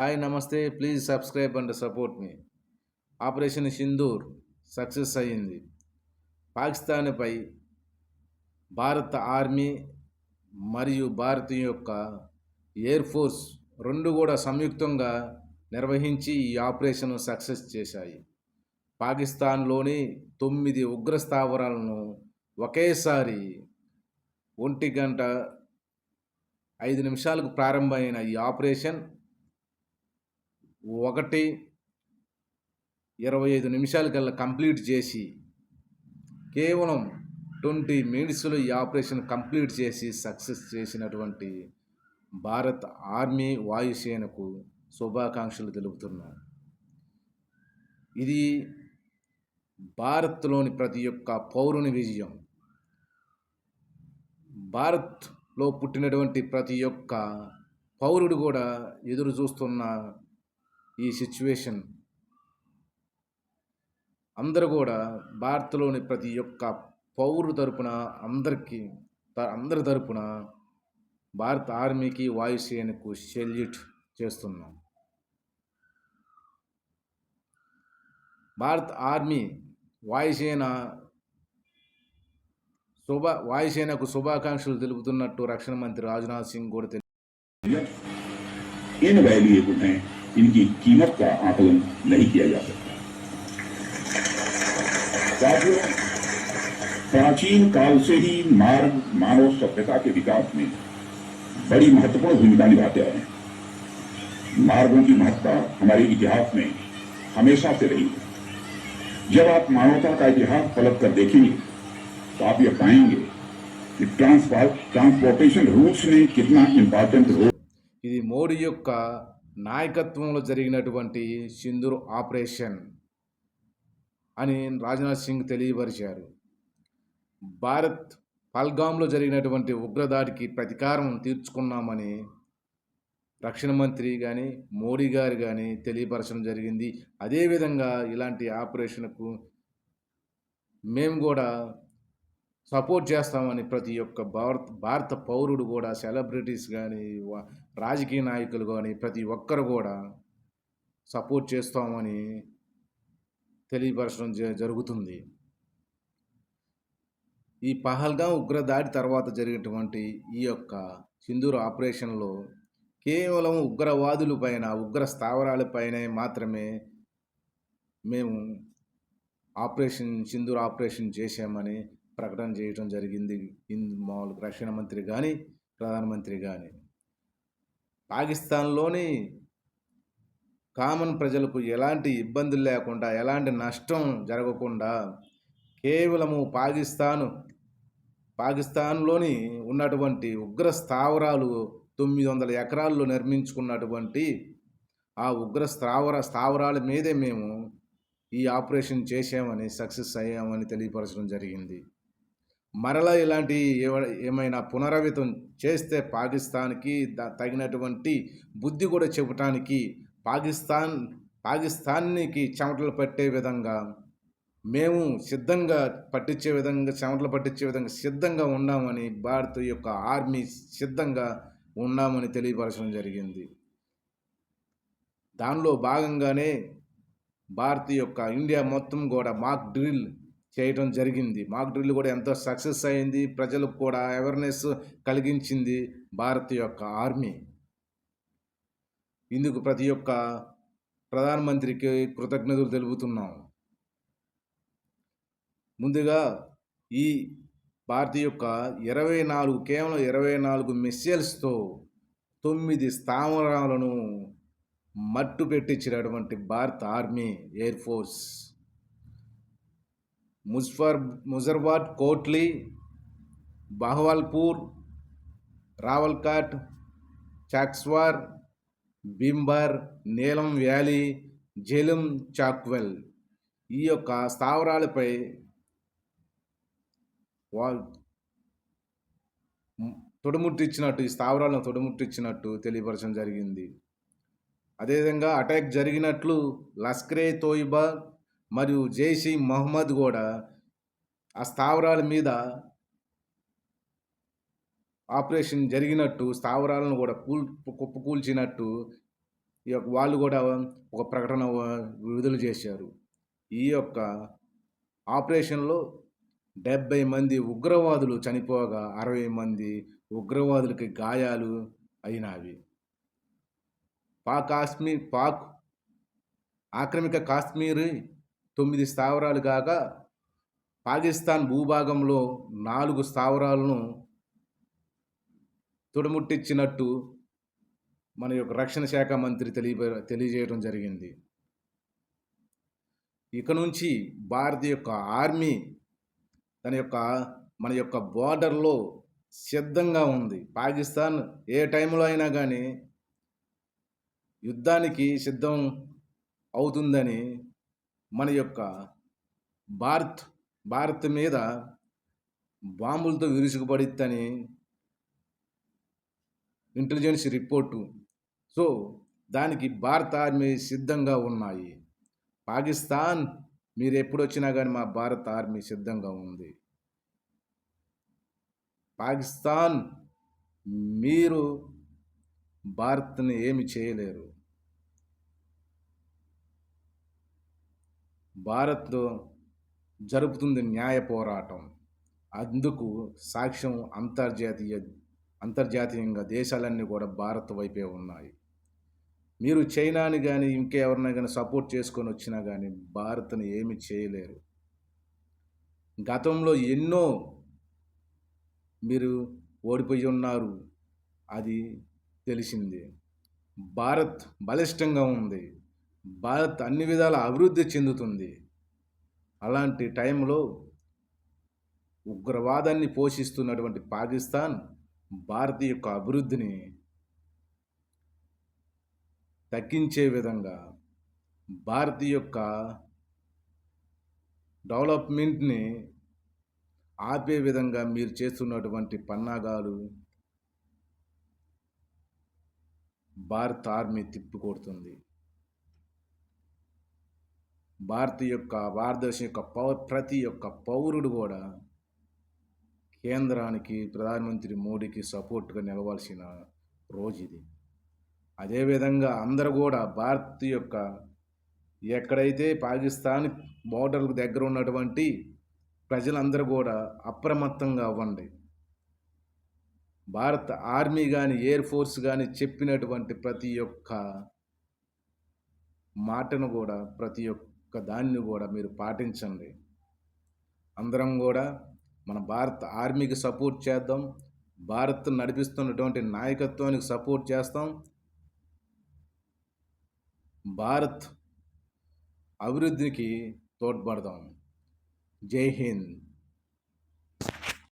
Hi నమస్తే please subscribe and support me. Operation Sindoor success అయ్యింది. పాకిస్తాన్పై భారత ఆర్మీ మరియు భారత్ యొక్క ఎయిర్ ఫోర్స్ రెండు కూడా సంయుక్తంగా నిర్వహించి ఈ ఆపరేషన్ సక్సెస్ చేశాయి. పాకిస్తాన్లోని 9 ఉగ్ర స్థావరాలను ఒకేసారి 1:05 ప్రారంభమైన ఈ ఆపరేషన్ 1:25 కంప్లీట్ చేసి కేవలం 20 మినిట్స్లో ఈ ఆపరేషన్ కంప్లీట్ చేసి సక్సెస్ చేసినటువంటి భారత్ ఆర్మీ వాయుసేనకు శుభాకాంక్షలు తెలుపుతున్నాం. ఇది భారత్లోని ప్రతి ఒక్క పౌరుని విజయం. భారత్లో పుట్టినటువంటి ప్రతి ఒక్క పౌరుడు కూడా ఎదురు చూస్తున్న ఈ సిచ్యువేషన్. అందరూ కూడా భారత్లోని ప్రతి ఒక్క పౌరుడు తరపున అందరి తరపున భారత ఆర్మీకి వాయుసేనకు సెల్యూట్ చేస్తున్నాం. భారత ఆర్మీ వాయుసేనకు శుభాకాంక్షలు తెలుపుతున్నట్టు రక్షణ మంత్రి రాజ్నాథ్ సింగ్ కూడా इनवैल्यूएबल हैं, इनकी कीमत का आकलन नहीं किया जा सकता। साथियों, प्राचीन काल से ही मार्ग मानव सभ्यता के विकास में बड़ी महत्वपूर्ण भूमिका निभाते आए हैं। मार्गों की महत्ता हमारे इतिहास में हमेशा से रही है। जब आप मानवता का इतिहास पलट कर देखेंगे तो आप ये पाएंगे कि ट्रांसपोर्टेशन रूट्स ने कितना इंपॉर्टेंट रोल। ఇది మోడీ యొక్క నాయకత్వంలో జరిగినటువంటి సింధూర్ ఆపరేషన్ అని రాజ్నాథ్ సింగ్ తెలియపరిచారు. భారత్ పల్గామ్లో జరిగినటువంటి ఉగ్రదాడికి ప్రతీకారం తీర్చుకున్నామని రక్షణ మంత్రి కానీ మోడీ గారు కానీ తెలియపరచడం జరిగింది. అదేవిధంగా ఇలాంటి ఆపరేషన్కు మేము కూడా సపోర్ట్ చేస్తామని ప్రతి ఒక్క భారత పౌరుడు కూడా, సెలబ్రిటీస్ కానీ, రాజకీయ నాయకులు కానీ ప్రతి ఒక్కరు కూడా సపోర్ట్ చేస్తామని తెలియపరచడం జరుగుతుంది. ఈ పహల్గాం ఉగ్రదాడి తర్వాత జరిగినటువంటి ఈ యొక్క సింధూర్ ఆపరేషన్లో కేవలం ఉగ్రవాదులపైన, ఉగ్ర స్థావరాలపైనే మాత్రమే మేము సింధూర్ ఆపరేషన్ చేశామని ప్రకటన చేయడం జరిగింది. మామూలు రక్షణ మంత్రి కానీ, ప్రధానమంత్రి కానీ. పాకిస్తాన్లోని కామన్ ప్రజలకు ఎలాంటి ఇబ్బందులు లేకుండా, ఎలాంటి నష్టం జరగకుండా కేవలము పాకిస్తాన్లోని ఉన్నటువంటి ఉగ్ర స్థావరాలు 900 ఎకరాల్లో నిర్మించుకున్నటువంటి ఆ ఉగ్ర స్థావరాల మీదే మేము ఈ ఆపరేషన్ చేసామని, సక్సెస్ అయ్యామని తెలియపరచడం జరిగింది. మరలా ఇలాంటి ఏమైనా పునరావృతం చేస్తే పాకిస్తాన్కి తగినటువంటి బుద్ధి కూడా చెప్పటానికి, పాకిస్తాన్కి చెమటలు పట్టే విధంగా మేము చెమటలు పట్టించే విధంగా సిద్ధంగా ఉన్నామని, భారత్ యొక్క ఆర్మీ సిద్ధంగా ఉన్నామని తెలియపరచడం జరిగింది. దానిలో భాగంగానే భారత్ యొక్క ఇండియా మొత్తం కూడా మాక్ డ్రిల్ చేయడం జరిగింది. మాక్ డ్రిల్ కూడా ఎంతో సక్సెస్ అయింది. ప్రజలకు కూడా అవేర్నెస్ కలిగించింది భారత్ యొక్క ఆర్మీ. ఇందుకు ప్రతి ఒక్క ప్రధానమంత్రికి కృతజ్ఞతలు తెలుపుతున్నాం. ముందుగా ఈ భారత్ యొక్క కేవలం 24 మిస్సైల్స్తో 9 స్థావరాలను మట్టు పెట్టించినటువంటి భారత army air force Muzaffarabad, Kotli, Bahawalpur, Rawalakot, Chakswari, Bhimber, Neelam valley, Jhelum, చాక్వెల్ ఈ యొక్క స్థావరాలపై ఈ స్థావరాలను తొడుముట్టించినట్టు తెలియపరచడం జరిగింది. అదేవిధంగా అటాక్ జరిగినట్లు లష్కరే తోయిబా మరియు జైష్ మొహమ్మద్ కూడా ఆ స్థావరాల మీద ఆపరేషన్ జరిగినట్టు, స్థావరాలను కూడా కుప్పకూల్చినట్టు ఈ యొక్క వాళ్ళు కూడా ఒక ప్రకటన విడుదల చేశారు. ఈ యొక్క ఆపరేషన్‌లో 70 మంది ఉగ్రవాదులు చనిపోగా 60 మంది ఉగ్రవాదులకి గాయాలు అయినావి. పాక్ ఆక్రమిత కాశ్మీర్ 9 స్థావరాలు కాగా పాకిస్తాన్ భూభాగంలో 4 స్థావరాలను తుదముట్టించినట్టు మన యొక్క రక్షణ శాఖ మంత్రి తెలియజేయడం జరిగింది. ఇక నుంచి భారత యొక్క ఆర్మీ మన యొక్క బోర్డర్‌లో సిద్ధంగా ఉంది. పాకిస్తాన్ ఏ టైంలో అయినా గానీ యుద్ధానికి సిద్ధం అవుతుందని మన యొక్క భారత్ మీద బాంబులతో విరుచుకుపడిద్దని ఇంటెలిజెన్స్ రిపోర్టు. సో, దానికి భారత ఆర్మీ సిద్ధంగా ఉన్నాయి. పాకిస్తాన్ మీరెప్పుడొచ్చినా గానీ మా భారత ఆర్మీ సిద్ధంగా ఉంది. పాకిస్తాన్ మీరు భారత్‌ని ఏమి చేయలేరు. భారత్ జరుపుతుంది న్యాయ పోరాటం. అందుకు సాక్ష్యం అంతర్జాతీయంగా దేశాలన్నీ కూడా భారత్ వైపే ఉన్నాయి. మీరు చైనాని గానీ, ఇంకెవరినైనా గానీ సపోర్ట్ చేసుకొని వచ్చినా గానీ భారత్‌ని ఏమి చేయలేరు. గతంలో ఎన్నో మీరు ఓడిపోయి ఉన్నారు. అది తెలిసిందే. భారత్ బలిష్టంగా ఉంది. భారత్ అన్ని విధాల అభివృద్ధి చెందుతుంది. అలాంటి టైంలో ఉగ్రవాదాన్ని పోషిస్తున్నటువంటి పాకిస్తాన్ భారత్ యొక్క అభివృద్ధిని తగ్గించే విధంగా, భారత్ యొక్క డెవలప్‌మెంట్‌ని ఆపే విధంగా మీరు చేస్తున్నటువంటి పన్నాగాలు భారత ఆర్మీ తిప్పికొడుతుంది. భారతదేశం యొక్క ప్రతి ఒక్క పౌరుడు కూడా కేంద్రానికి, ప్రధానమంత్రి మోడీకి సపోర్ట్‌గా నిలవాల్సిన రోజు ఇది. అదేవిధంగా అందరూ కూడా భారత్ యొక్క ఎక్కడైతే పాకిస్తాన్ బోర్డర్‌కు దగ్గర ఉన్నటువంటి ప్రజలందరూ కూడా అప్రమత్తంగా అవ్వండి. భారత ఆర్మీ కానీ, ఎయిర్ ఫోర్స్ కానీ చెప్పినటువంటి ప్రతి ఒక్క మాటను కూడా, ప్రతి ఒక్క దాన్ని కూడా మీరు పాటించండి. అందరం కూడా మన భారత ఆర్మీకి సపోర్ట్ చేద్దాం. భారత్ నడిపిస్తున్నటువంటి నాయకత్వానికి సపోర్ట్ చేస్తాం. భారత్ అభివృద్ధికి తోడ్పడదాం. జై హింద్.